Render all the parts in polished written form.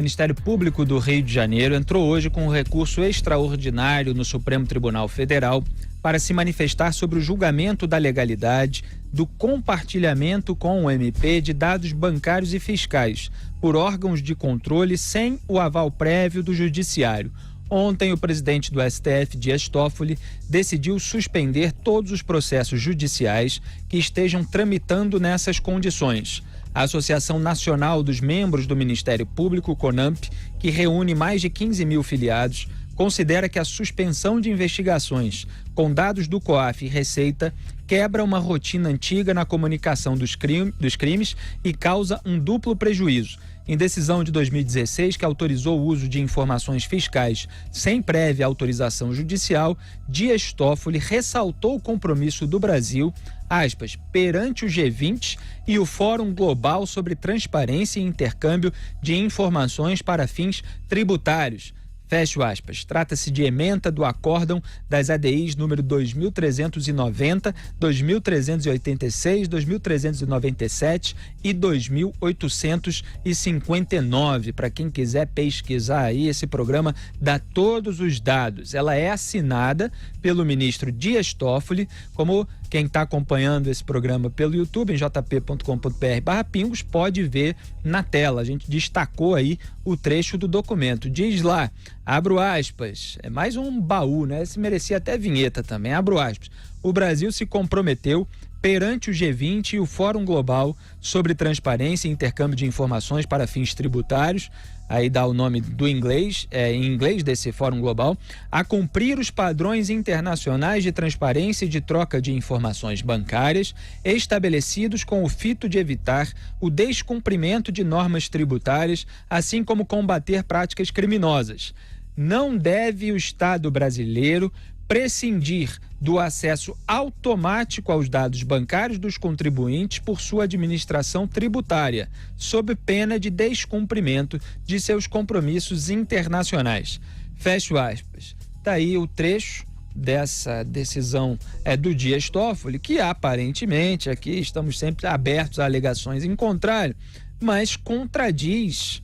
O Ministério Público do Rio de Janeiro entrou hoje com um recurso extraordinário no Supremo Tribunal Federal para se manifestar sobre o julgamento da legalidade do compartilhamento com o MP de dados bancários e fiscais por órgãos de controle sem o aval prévio do Judiciário. Ontem, o presidente do STF, Dias Toffoli, decidiu suspender todos os processos judiciais que estejam tramitando nessas condições. A Associação Nacional dos Membros do Ministério Público, CONAMP, que reúne mais de 15 mil filiados, considera que a suspensão de investigações com dados do COAF e Receita quebra uma rotina antiga na comunicação dos crimes e causa um duplo prejuízo. Em decisão de 2016, que autorizou o uso de informações fiscais sem prévia autorização judicial, Dias Toffoli ressaltou o compromisso do Brasil, aspas, perante o G20 e o Fórum Global sobre Transparência e Intercâmbio de Informações para Fins Tributários. Fecho aspas. Trata-se de ementa do acórdão das ADIs número 2390, 2386, 2397 e 2859. Para quem quiser pesquisar aí, esse programa dá todos os dados. Ela é assinada pelo ministro Dias Toffoli, como quem está acompanhando esse programa pelo YouTube, em jp.com.br/pingos, pode ver na tela. A gente destacou aí o trecho do documento. Diz lá, abro aspas, é mais um baú, né? Esse merecia até vinheta também, abro aspas. O Brasil se comprometeu perante o G20 e o Fórum Global sobre Transparência e Intercâmbio de Informações para Fins Tributários, aí dá o nome do inglês, em inglês desse Fórum Global, a cumprir os padrões internacionais de transparência e de troca de informações bancárias estabelecidos com o fito de evitar o descumprimento de normas tributárias, assim como combater práticas criminosas. Não deve o Estado brasileiro prescindir do acesso automático aos dados bancários dos contribuintes por sua administração tributária, sob pena de descumprimento de seus compromissos internacionais. Fecho aspas. Está aí o trecho dessa decisão do Dias Toffoli, que aparentemente, aqui estamos sempre abertos a alegações em contrário, mas contradiz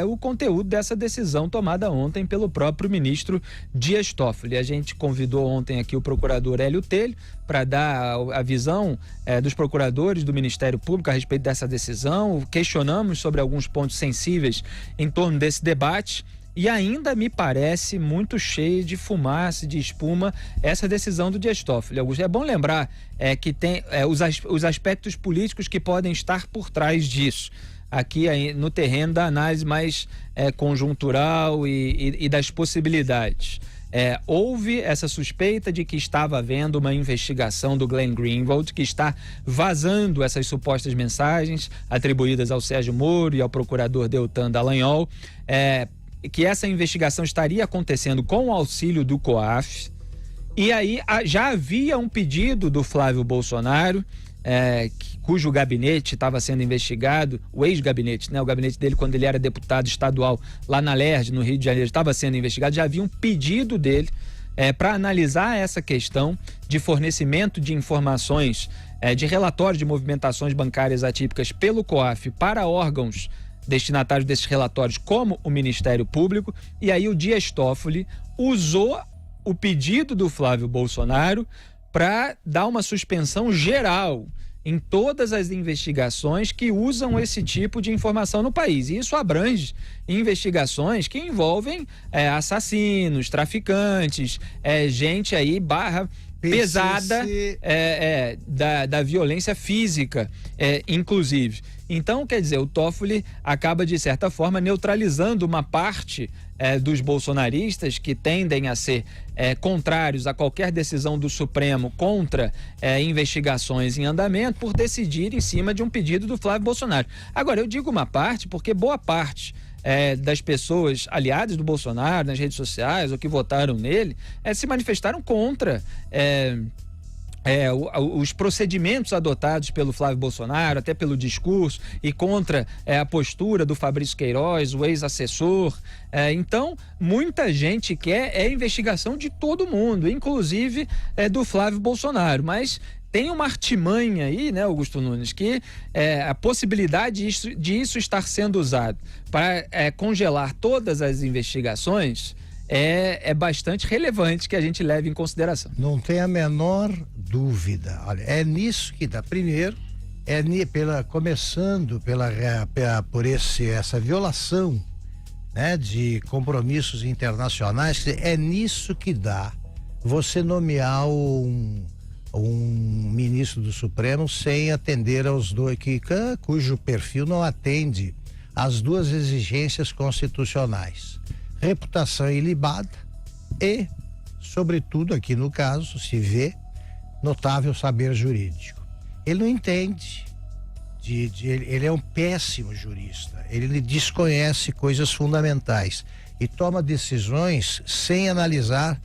o conteúdo dessa decisão tomada ontem pelo próprio ministro Dias Toffoli. A gente convidou ontem aqui o procurador Hélio Telho para dar a visão dos procuradores do Ministério Público a respeito dessa decisão. Questionamos sobre alguns pontos sensíveis em torno desse debate. E ainda me parece muito cheia de fumaça, de espuma, essa decisão do Dias Toffoli. Augusto, é bom lembrar que tem os aspectos políticos que podem estar por trás disso. Aqui no terreno da análise mais conjuntural e das possibilidades. Houve essa suspeita de que estava havendo uma investigação do Glenn Greenwald, que está vazando essas supostas mensagens atribuídas ao Sérgio Moro e ao procurador Deltan Dallagnol, que essa investigação estaria acontecendo com o auxílio do COAF. E aí já havia um pedido do Flávio Bolsonaro, cujo gabinete estava sendo investigado, o ex-gabinete, né? O gabinete dele quando ele era deputado estadual lá na LERJ, no Rio de Janeiro, estava sendo investigado. Já havia um pedido dele para analisar essa questão de fornecimento de informações, de relatório de movimentações bancárias atípicas pelo COAF para órgãos destinatários desses relatórios, como o Ministério Público. E aí o Dias Toffoli usou o pedido do Flávio Bolsonaro para dar uma suspensão geral em todas as investigações que usam esse tipo de informação no país. E isso abrange investigações que envolvem assassinos, traficantes, gente aí pesada da violência física, inclusive. Então, quer dizer, o Toffoli acaba, de certa forma, neutralizando uma parte dos bolsonaristas que tendem a ser contrários a qualquer decisão do Supremo contra investigações em andamento, por decidir em cima de um pedido do Flávio Bolsonaro. Agora, eu digo uma parte porque boa parte das pessoas aliadas do Bolsonaro nas redes sociais ou que votaram nele se manifestaram contra os procedimentos adotados pelo Flávio Bolsonaro, até pelo discurso, e contra a postura do Fabrício Queiroz, o ex-assessor. Então, muita gente quer investigação de todo mundo, inclusive do Flávio Bolsonaro, mas tem uma artimanha aí, né, Augusto Nunes, que a possibilidade de isso estar sendo usado para congelar todas as investigações é bastante relevante que a gente leve em consideração. Não tem a menor dúvida. Olha, é nisso que dá. Primeiro, começando por essa violação, né, de compromissos internacionais, é nisso que dá você nomear um ministro do Supremo sem atender aos dois, cujo perfil não atende às duas exigências constitucionais: reputação ilibada e, sobretudo aqui no caso, se vê, notável saber jurídico. Ele não entende, ele é um péssimo jurista, ele desconhece coisas fundamentais e toma decisões sem analisar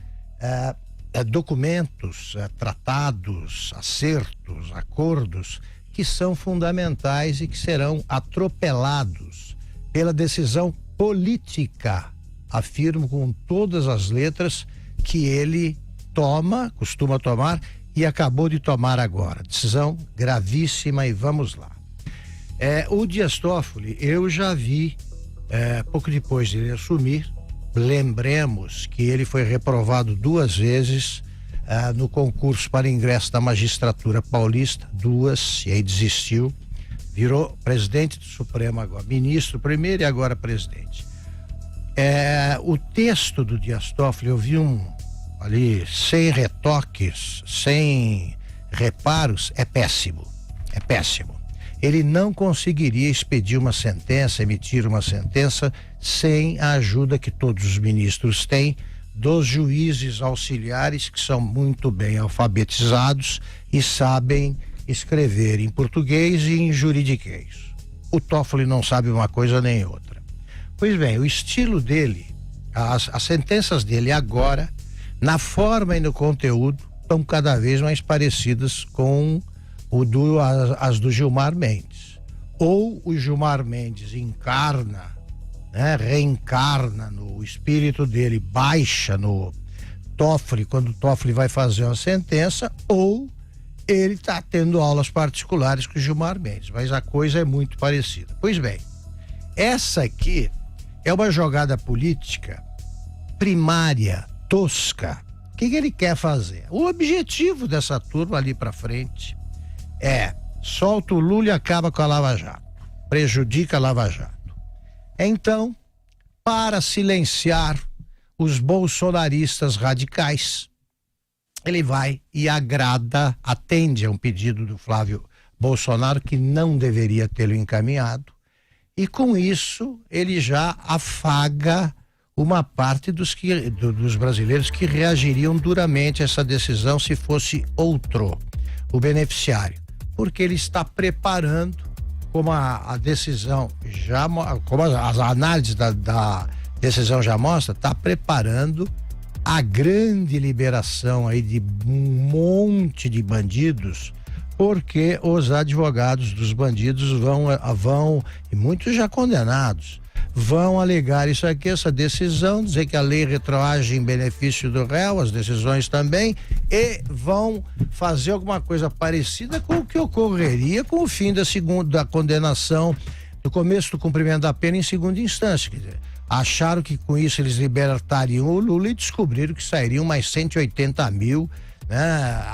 documentos, tratados, acertos, acordos que são fundamentais e que serão atropelados pela decisão política, afirmo com todas as letras, que ele costuma tomar e acabou de tomar agora. Decisão gravíssima e vamos lá. O Dias Toffoli, eu já vi, pouco depois de ele assumir, lembremos que ele foi reprovado 2 vezes no concurso para ingresso da magistratura paulista, 2, e aí desistiu, virou presidente do Supremo agora, ministro primeiro e agora presidente. O texto do Dias Toffoli, eu vi ali, sem retoques, sem reparos, é péssimo. Ele não conseguiria emitir uma sentença sem a ajuda que todos os ministros têm dos juízes auxiliares, que são muito bem alfabetizados e sabem escrever em português e em juridiquês. O Toffoli não sabe uma coisa nem outra. Pois bem, o estilo dele, as sentenças dele agora, na forma e no conteúdo, estão cada vez mais parecidas com as do Gilmar Mendes. Ou o Gilmar Mendes encarna, né, reencarna no espírito dele, baixa no Toffoli quando o Toffoli vai fazer uma sentença, ou ele está tendo aulas particulares com o Gilmar Mendes, mas a coisa é muito parecida. Pois bem, essa aqui é uma jogada política primária, tosca. O que ele quer fazer? O objetivo dessa turma ali para frente solta o Lula e acaba com a Lava Jato, prejudica a Lava Jato. Então, para silenciar os bolsonaristas radicais, ele vai e atende a um pedido do Flávio Bolsonaro, que não deveria tê-lo encaminhado, e com isso ele já afaga uma parte dos brasileiros que reagiriam duramente a essa decisão se fosse outro o beneficiário, porque ele está preparando, como a decisão como as análises da decisão já mostra, está preparando a grande liberação aí de um monte de bandidos, porque os advogados dos bandidos vão, e muitos já condenados, vão alegar isso aqui, essa decisão, dizer que a lei retroage em benefício do réu, as decisões também, e vão fazer alguma coisa parecida com o que ocorreria com o fim da condenação, do começo do cumprimento da pena em segunda instância. Quer dizer, acharam que com isso eles libertariam o Lula e descobriram que sairiam mais 180 mil, né,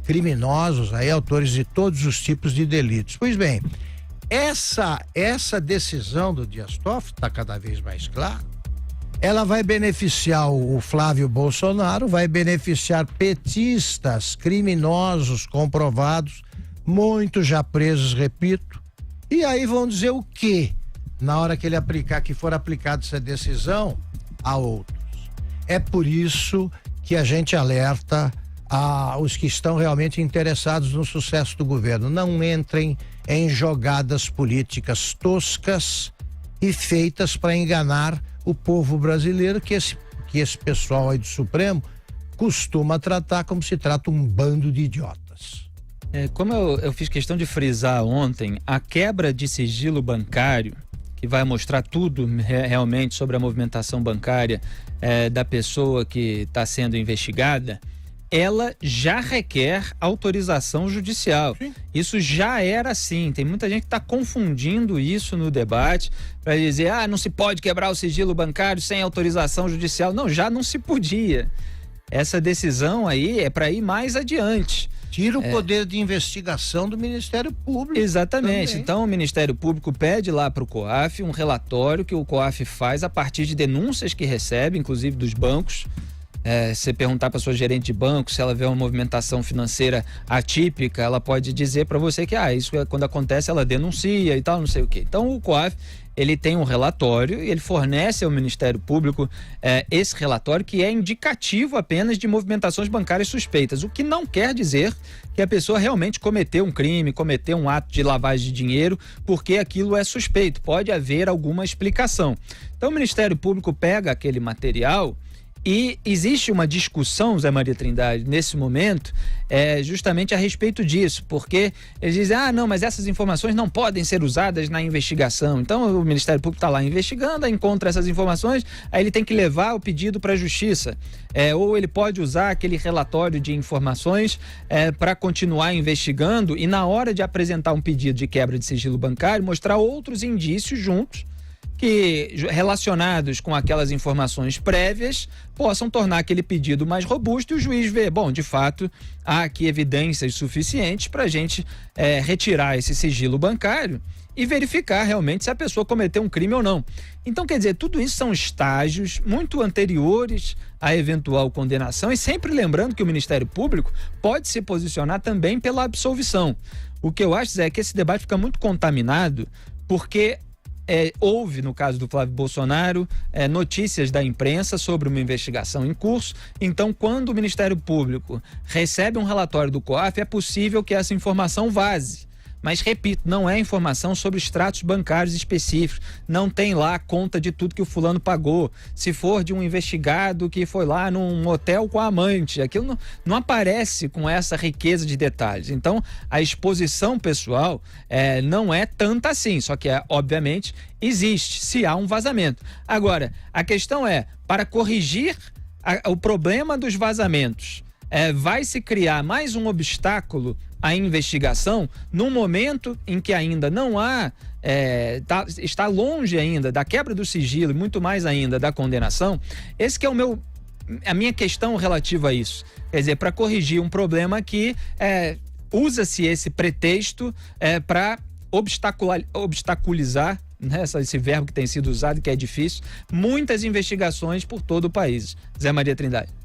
criminosos, autores de todos os tipos de delitos. Pois bem, essa decisão do Dias Toffoli está cada vez mais clara. Ela vai beneficiar o Flávio Bolsonaro, vai beneficiar petistas, criminosos comprovados, muitos já presos, repito. E aí vão dizer o quê? Na hora que for aplicada essa decisão a outros. É por isso que a gente alerta os que estão realmente interessados no sucesso do governo. Não entrem em jogadas políticas toscas e feitas para enganar o povo brasileiro, que esse pessoal aí do Supremo costuma tratar como se trata um bando de idiotas. Como eu fiz questão de frisar ontem, a quebra de sigilo bancário, que vai mostrar tudo realmente sobre a movimentação bancária da pessoa que está sendo investigada, ela já requer autorização judicial. Sim. Isso já era assim. Tem muita gente que está confundindo isso no debate para dizer, não se pode quebrar o sigilo bancário sem autorização judicial. Não, já não se podia. Essa decisão aí é para ir mais adiante. Tira o poder de investigação do Ministério Público. Exatamente. Também. Então, o Ministério Público pede lá para o COAF um relatório que o COAF faz a partir de denúncias que recebe, inclusive dos bancos. Você perguntar para sua gerente de banco se ela vê uma movimentação financeira atípica, ela pode dizer para você que isso quando acontece ela denuncia e tal, não sei o quê. Então, o COAF ele tem um relatório e ele fornece ao Ministério Público esse relatório, que é indicativo apenas de movimentações bancárias suspeitas, o que não quer dizer que a pessoa realmente cometeu um crime, cometeu um ato de lavagem de dinheiro, porque aquilo é suspeito, pode haver alguma explicação. Então o Ministério Público pega aquele material e existe uma discussão, Zé Maria Trindade, nesse momento, justamente a respeito disso, porque eles dizem, não, mas essas informações não podem ser usadas na investigação. Então o Ministério Público está lá investigando, encontra essas informações, aí ele tem que levar o pedido para a Justiça, ou ele pode usar aquele relatório de informações para continuar investigando e na hora de apresentar um pedido de quebra de sigilo bancário, mostrar outros indícios juntos, que relacionados com aquelas informações prévias possam tornar aquele pedido mais robusto e o juiz vê, de fato, há aqui evidências suficientes para a gente retirar esse sigilo bancário e verificar realmente se a pessoa cometeu um crime ou não. Então, quer dizer, tudo isso são estágios muito anteriores à eventual condenação e sempre lembrando que o Ministério Público pode se posicionar também pela absolvição. O que eu acho é que esse debate fica muito contaminado porque houve, no caso do Flávio Bolsonaro, notícias da imprensa sobre uma investigação em curso. Então, quando o Ministério Público recebe um relatório do COAF, é possível que essa informação vaze. Mas, repito, não é informação sobre extratos bancários específicos. Não tem lá a conta de tudo que o fulano pagou. Se for de um investigado que foi lá num hotel com a amante, aquilo não aparece com essa riqueza de detalhes. Então, a exposição pessoal não é tanta assim. Só que, obviamente, existe, se há um vazamento. Agora, a questão para corrigir o problema dos vazamentos, vai se criar mais um obstáculo à investigação num momento em que ainda não há, está longe ainda da quebra do sigilo e muito mais ainda da condenação. Esse que é a minha questão relativa a isso. Quer dizer, para corrigir um problema que usa-se esse pretexto para obstaculizar, né, esse verbo que tem sido usado, que é difícil, muitas investigações por todo o país. Zé Maria Trindade.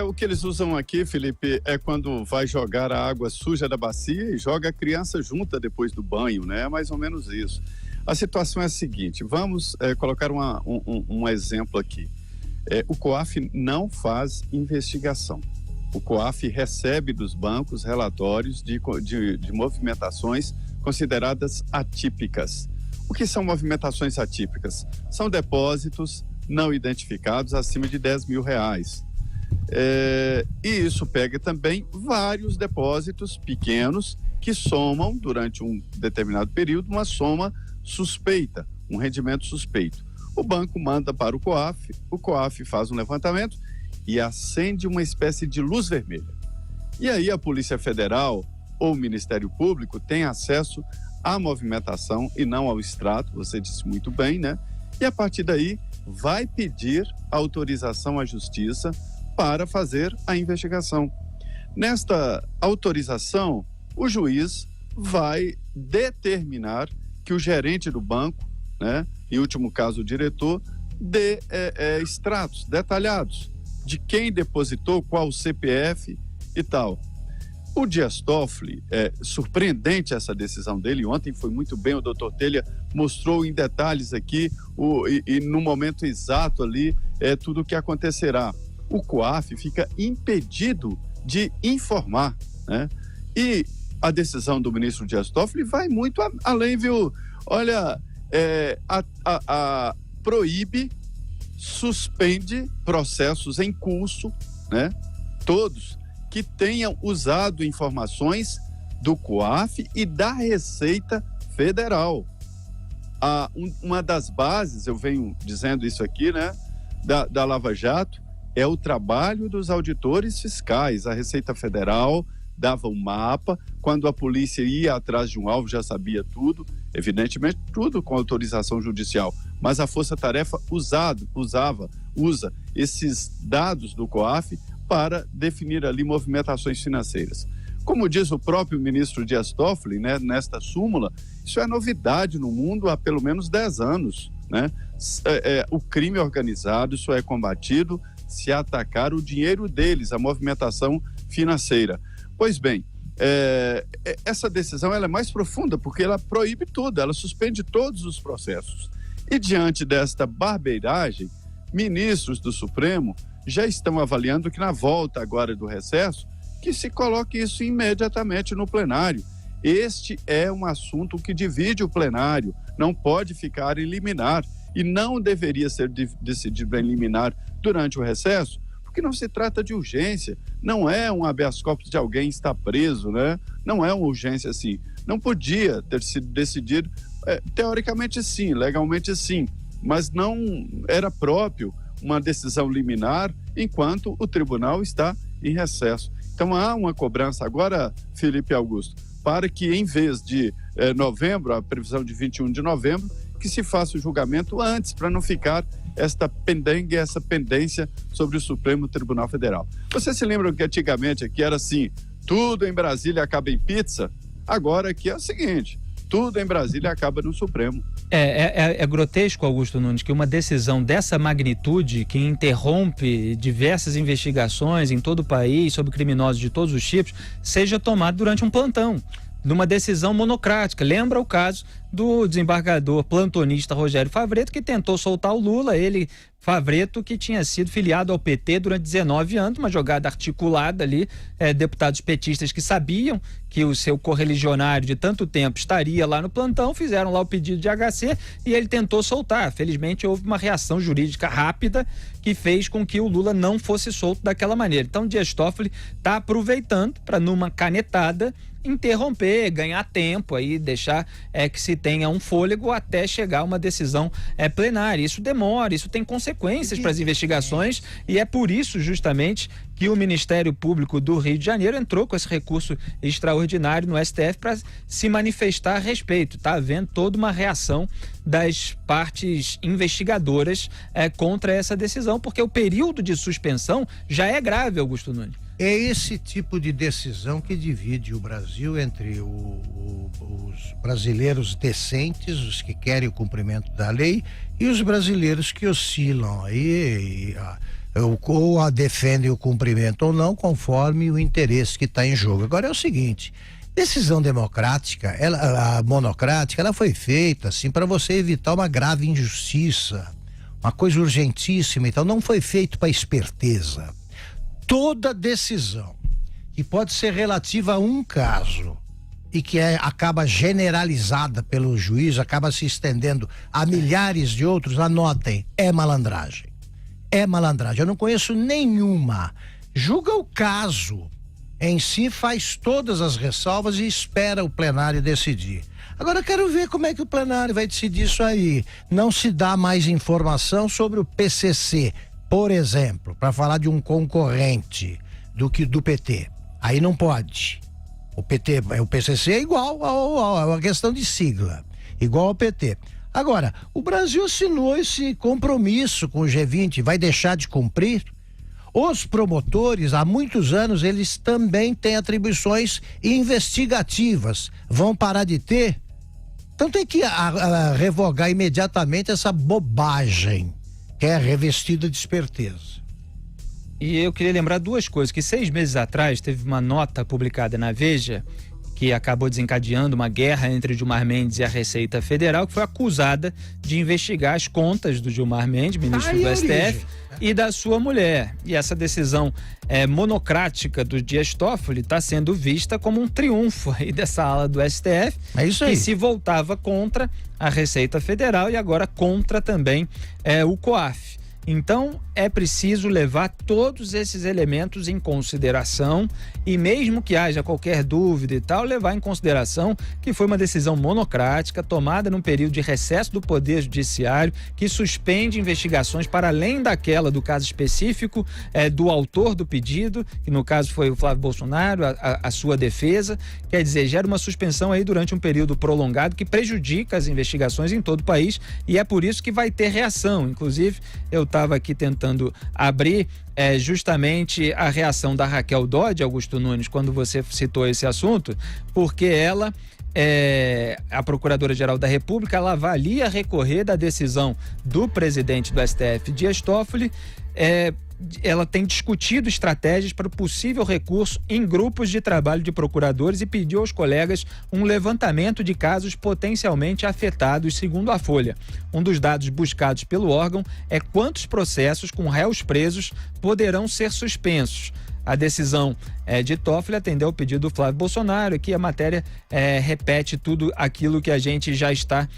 O que eles usam aqui, Felipe, é quando vai jogar a água suja da bacia e joga a criança junta depois do banho, né? É mais ou menos isso. A situação é a seguinte, vamos colocar um exemplo aqui. O COAF não faz investigação. O COAF recebe dos bancos relatórios de movimentações consideradas atípicas. O que são movimentações atípicas? São depósitos não identificados acima de R$10 mil. E isso pega também vários depósitos pequenos que somam, durante um determinado período, uma soma suspeita, um rendimento suspeito. O banco manda para o COAF faz um levantamento e acende uma espécie de luz vermelha. E aí a Polícia Federal ou o Ministério Público tem acesso à movimentação e não ao extrato, você disse muito bem, né? E a partir daí vai pedir autorização à Justiça para fazer a investigação. Nesta autorização, o juiz vai determinar que o gerente do banco, né, em último caso o diretor, dê extratos detalhados de quem depositou, qual o CPF e tal. O Dias Toffoli, surpreendente essa decisão dele, ontem foi muito bem, o doutor Telha mostrou em detalhes aqui e no momento exato ali tudo o que acontecerá. O COAF fica impedido de informar, né? E a decisão do ministro Dias Toffoli vai muito além, viu? Olha, proíbe, suspende processos em curso, né? Todos que tenham usado informações do COAF e da Receita Federal. Uma das bases, eu venho dizendo isso aqui, né, da Lava Jato, é o trabalho dos auditores fiscais. A Receita Federal dava um mapa, quando a polícia ia atrás de um alvo já sabia tudo, evidentemente tudo com autorização judicial, mas a Força Tarefa usa esses dados do COAF para definir ali movimentações financeiras. Como diz o próprio ministro Dias Toffoli, né, nesta súmula, isso é novidade no mundo há pelo menos 10 anos. Né? O crime organizado, isso é combatido se atacar o dinheiro deles, a movimentação financeira. Pois bem, essa decisão ela é mais profunda porque ela proíbe tudo, ela suspende todos os processos. E diante desta barbeiragem, ministros do Supremo já estão avaliando que na volta agora do recesso, que se coloque isso imediatamente no plenário. Este é um assunto que divide o plenário, não pode ficar em liminar e não deveria ser decidido em liminar durante o recesso, porque não se trata de urgência, não é um habeas corpus de alguém estar preso, né? Não é uma urgência assim. Não podia ter sido decidido, teoricamente sim, legalmente sim, mas não era próprio uma decisão liminar enquanto o tribunal está em recesso. Então há uma cobrança agora, Felipe Augusto, para que em vez de novembro, a previsão de 21 de novembro, que se faça o julgamento antes, para não ficar esta pendengue, essa pendência sobre o Supremo Tribunal Federal. Você se lembra que antigamente aqui era assim, tudo em Brasília acaba em pizza? Agora aqui é o seguinte, tudo em Brasília acaba no Supremo. É grotesco, Augusto Nunes, que uma decisão dessa magnitude, que interrompe diversas investigações em todo o país sobre criminosos de todos os tipos, seja tomada durante um plantão, numa decisão monocrática. Lembra o caso do desembargador plantonista Rogério Favretto, que tentou soltar o Lula, ele, Favretto, que tinha sido filiado ao PT durante 19 anos, uma jogada articulada ali, deputados petistas que sabiam que o seu correligionário de tanto tempo estaria lá no plantão, fizeram lá o pedido de HC e ele tentou soltar. Felizmente houve uma reação jurídica rápida que fez com que o Lula não fosse solto daquela maneira. Então Dias Toffoli está aproveitando para, numa canetada, interromper, ganhar tempo aí, deixar que se tenha um fôlego até chegar uma decisão plenária. Isso demora, isso tem consequências para as investigações e é por isso justamente que o Ministério Público do Rio de Janeiro entrou com esse recurso extraordinário no STF para se manifestar a respeito. Está havendo toda uma reação das partes investigadoras contra essa decisão, porque o período de suspensão já é grave, Augusto Nunes. É esse tipo de decisão que divide o Brasil entre os brasileiros decentes, os que querem o cumprimento da lei, e os brasileiros que oscilam aí, ou a defendem o cumprimento ou não, conforme o interesse que está em jogo. Agora é o seguinte, decisão democrática, a monocrática, ela foi feita assim para você evitar uma grave injustiça, uma coisa urgentíssima e tal, não foi feito para esperteza. Toda decisão que pode ser relativa a um caso e que acaba generalizada pelo juiz, acaba se estendendo a milhares de outros, anotem, é malandragem. É malandragem. Eu não conheço nenhuma. Julga o caso em si, faz todas as ressalvas e espera o plenário decidir. Agora eu quero ver como é que o plenário vai decidir isso aí. Não se dá mais informação sobre o PCC, por exemplo, para falar de um concorrente do PT. Aí não pode. O PCC é igual a questão de sigla, igual ao PT. Agora, o Brasil assinou esse compromisso com o G20, vai deixar de cumprir? Os promotores, há muitos anos, eles também têm atribuições investigativas. Vão parar de ter? Então tem que revogar imediatamente essa bobagem que é revestida de esperteza. E eu queria lembrar duas coisas, que 6 meses atrás teve uma nota publicada na Veja que acabou desencadeando uma guerra entre Gilmar Mendes e a Receita Federal, que foi acusada de investigar as contas do Gilmar Mendes, ministro do STF, e da sua mulher. E essa decisão monocrática do Dias Toffoli está sendo vista como um triunfo aí dessa ala do STF, que se voltava contra a Receita Federal e agora contra também o COAF. Então, é preciso levar todos esses elementos em consideração e mesmo que haja qualquer dúvida e tal, levar em consideração que foi uma decisão monocrática tomada num período de recesso do Poder Judiciário que suspende investigações para além daquela do caso específico do autor do pedido, que no caso foi o Flávio Bolsonaro, a sua defesa. Quer dizer, gera uma suspensão aí durante um período prolongado que prejudica as investigações em todo o país e é por isso que vai ter reação. Inclusive, eu estava aqui tentando abrir justamente a reação da Raquel Dodge, Augusto Nunes, quando você citou esse assunto, porque ela, a Procuradora-Geral da República, ela avalia recorrer da decisão do presidente do STF, Dias Toffoli. Ela tem discutido estratégias para o possível recurso em grupos de trabalho de procuradores e pediu aos colegas um levantamento de casos potencialmente afetados, segundo a Folha. Um dos dados buscados pelo órgão é quantos processos com réus presos poderão ser suspensos. A decisão de Toffoli atendeu ao pedido do Flávio Bolsonaro, que a matéria repete tudo aquilo que a gente já está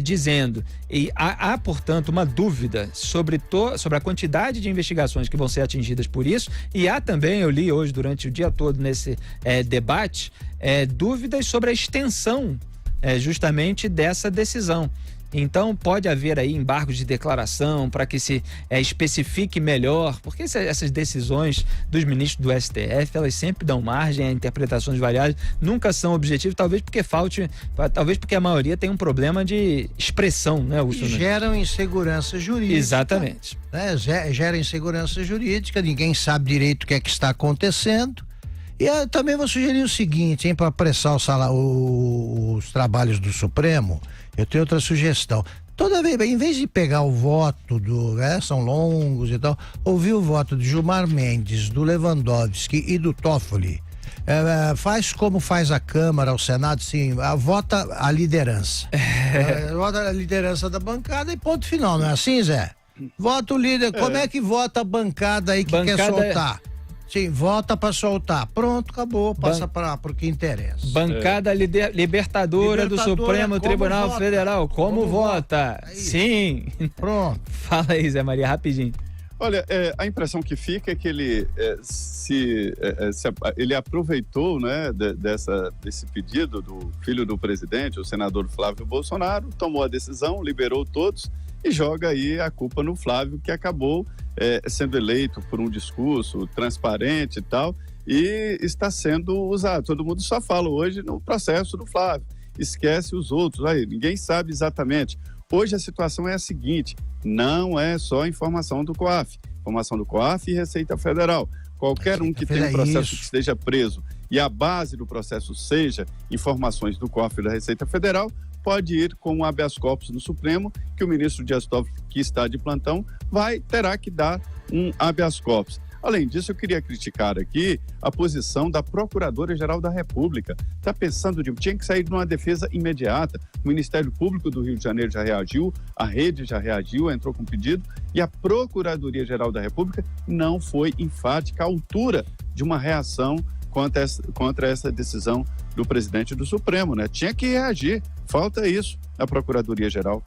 dizendo. E há, portanto, uma dúvida sobre a quantidade de investigações que vão ser atingidas por isso, e há também, eu li hoje durante o dia todo nesse debate, dúvidas sobre a extensão justamente dessa decisão. Então pode haver aí embargos de declaração para que se especifique melhor, porque essas decisões dos ministros do STF, elas sempre dão margem a interpretações variadas, nunca são objetivas, talvez porque a maioria tem um problema de expressão, né, Augusto? E geram insegurança jurídica. Exatamente. Gera insegurança jurídica, ninguém sabe direito o que é que está acontecendo. E também vou sugerir o seguinte, para apressar os trabalhos do Supremo, eu tenho outra sugestão. Toda vez, em vez de pegar o voto são longos e tal, ouvir o voto de Gilmar Mendes, do Lewandowski e do Toffoli, faz como faz a Câmara, o Senado, sim, vota a liderança. Vota a liderança da bancada e ponto final, não é assim, Zé? Vota o líder, como é que vota a bancada aí que quer soltar? Sim, vota para soltar. Pronto, acabou, passa para o que interessa. Bancada libertadora do Supremo Tribunal Federal. Como vota? Sim. Pronto. Fala aí, Zé Maria, rapidinho. Olha, a impressão que fica é que ele ele aproveitou, né, desse pedido do filho do presidente, o senador Flávio Bolsonaro, tomou a decisão, liberou todos e joga aí a culpa no Flávio, que acabou sendo eleito por um discurso transparente e tal, e está sendo usado. Todo mundo só fala hoje no processo do Flávio, esquece os outros, aí ninguém sabe exatamente. Hoje a situação é a seguinte, não é só informação do COAF, informação do COAF e Receita Federal. Qualquer um que tenha um processo que esteja preso e a base do processo seja informações do COAF e da Receita Federal, pode ir com um habeas corpus no Supremo, que o ministro Dias Toffoli, que está de plantão, terá que dar um habeas corpus. Além disso, eu queria criticar aqui a posição da Procuradora-Geral da República. Está pensando tinha que sair de uma defesa imediata. O Ministério Público do Rio de Janeiro já reagiu, a rede já reagiu, entrou com pedido, e a Procuradoria-Geral da República não foi enfática à altura de uma reação contra essa decisão do presidente do Supremo, né? Tinha que reagir, falta isso na Procuradoria-Geral.